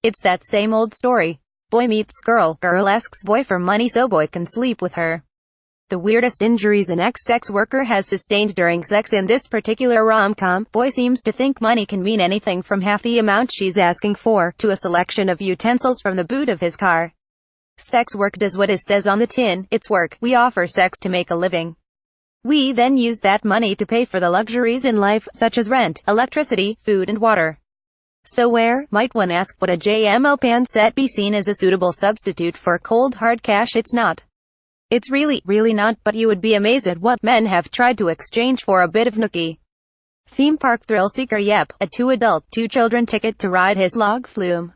It's that same old story. Boy meets girl, girl asks boy for money so boy can sleep with her. The weirdest injuries an ex-sex worker has sustained during sex in this particular rom-com. Boy seems to think money can mean anything from half the amount she's asking for, to a selection of utensils from the boot of his car. Sex work does what it says on the tin, it's work. We offer sex to make a living. We then use that money to pay for the luxuries in life, such as rent, electricity, food and water. So where, might one ask, would a JMO pan set be seen as a suitable substitute for cold hard cash? It's not. It's really not, but you would be amazed at what men have tried to exchange for a bit of nookie. Theme park thrill seeker, yep, a 2-adult, 2-children ticket to ride his log flume.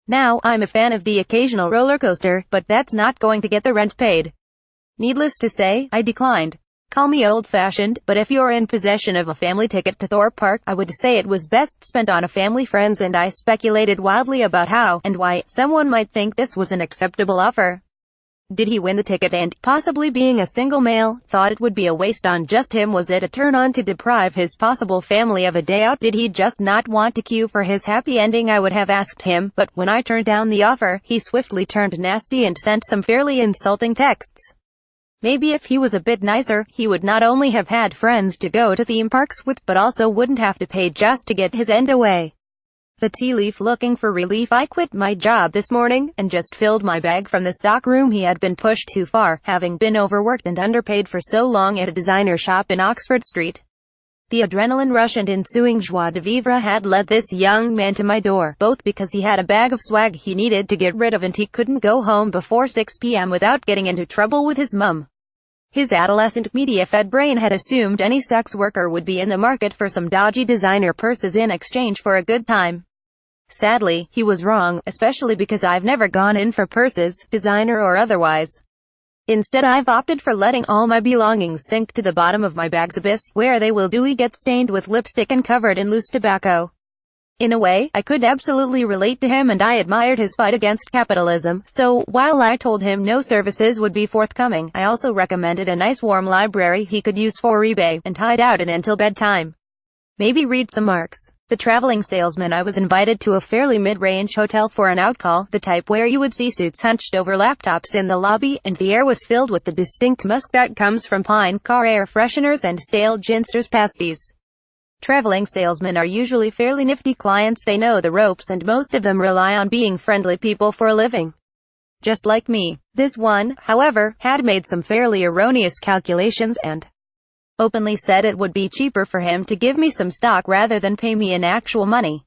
Now, I'm a fan of the occasional roller coaster, but that's not going to get the rent paid. Needless to say, I declined. Call me old-fashioned, but if you're in possession of a family ticket to Thorpe Park, I would say it was best spent on a family friends, and I speculated wildly about how, and why, someone might think this was an acceptable offer. Did he win the ticket and, possibly being a single male, thought it would be a waste on just him? Was it a turn-on to deprive his possible family of a day out? Did he just not want to queue for his happy ending? I would have asked him, but when I turned down the offer, he swiftly turned nasty and sent some fairly insulting texts. Maybe if he was a bit nicer, he would not only have had friends to go to theme parks with, but also wouldn't have to pay just to get his end away. The tea leaf. Looking for relief, I quit my job this morning, and just filled my bag from the stock room. He had been pushed too far, having been overworked and underpaid for so long at a designer shop in Oxford Street. The adrenaline rush and ensuing joie de vivre had led this young man to my door, both because he had a bag of swag he needed to get rid of and he couldn't go home before 6 p.m. without getting into trouble with his mum. His adolescent media-fed brain had assumed any sex worker would be in the market for some dodgy designer purses in exchange for a good time. Sadly, he was wrong, especially because I've never gone in for purses, designer or otherwise. Instead, I've opted for letting all my belongings sink to the bottom of my bag's abyss, where they will duly get stained with lipstick and covered in loose tobacco. In a way, I could absolutely relate to him, and I admired his fight against capitalism, so, while I told him no services would be forthcoming, I also recommended a nice warm library he could use for eBay, and hide out in until bedtime. Maybe read some Marx. The traveling salesman. I was invited to a fairly mid-range hotel for an outcall, the type where you would see suits hunched over laptops in the lobby, and the air was filled with the distinct musk that comes from pine car air fresheners and stale ginsters pasties. Traveling salesmen are usually fairly nifty clients. They know the ropes, and most of them rely on being friendly people for a living. Just like me. This one, however, had made some fairly erroneous calculations, and openly said it would be cheaper for him to give me some stock rather than pay me in actual money.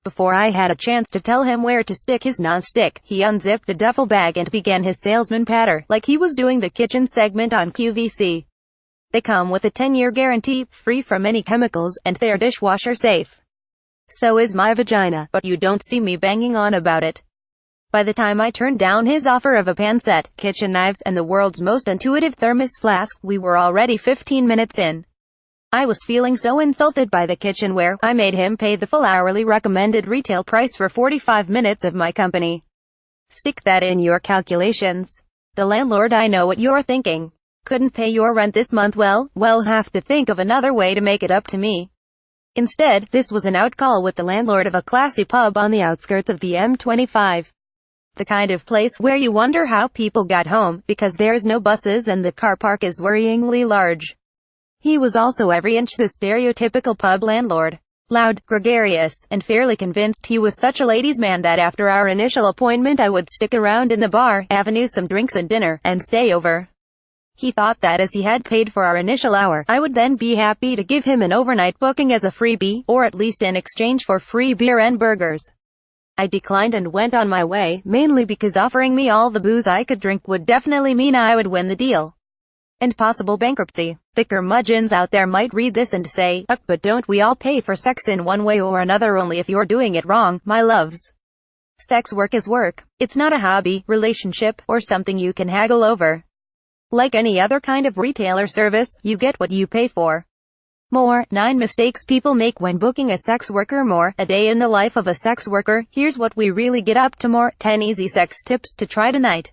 Before I had a chance to tell him where to stick his non-stick, he unzipped a duffel bag and began his salesman patter, like he was doing the kitchen segment on QVC. They come with a 10-year guarantee, free from any chemicals, and they're dishwasher safe. So is my vagina, but you don't see me banging on about it. By the time I turned down his offer of a pan set, kitchen knives, and the world's most intuitive thermos flask, we were already 15 minutes in. I was feeling so insulted by the kitchenware, I made him pay the full hourly recommended retail price for 45 minutes of my company. Stick that in your calculations. The landlord. I know what you're thinking. Couldn't pay your rent this month? Well, have to think of another way to make it up to me. Instead, this was an outcall with the landlord of a classy pub on the outskirts of the M25. The kind of place where you wonder how people got home, because there's no buses and the car park is worryingly large. He was also every inch the stereotypical pub landlord. Loud, gregarious, and fairly convinced he was such a ladies' man that after our initial appointment I would stick around in the bar, avenue some drinks and dinner, and stay over. He thought that as he had paid for our initial hour, I would then be happy to give him an overnight booking as a freebie, or at least in exchange for free beer and burgers. I declined and went on my way, mainly because offering me all the booze I could drink would definitely mean I would win the deal. And possible bankruptcy. The curmudgeons out there might read this and say, but don't we all pay for sex in one way or another? Only if you're doing it wrong, my loves. Sex work is work. It's not a hobby, relationship, or something you can haggle over. Like any other kind of retail or service, you get what you pay for. 9 mistakes people make when booking a sex worker. A day in the life of a sex worker. Here's what we really get up to. 10 easy sex tips to try tonight.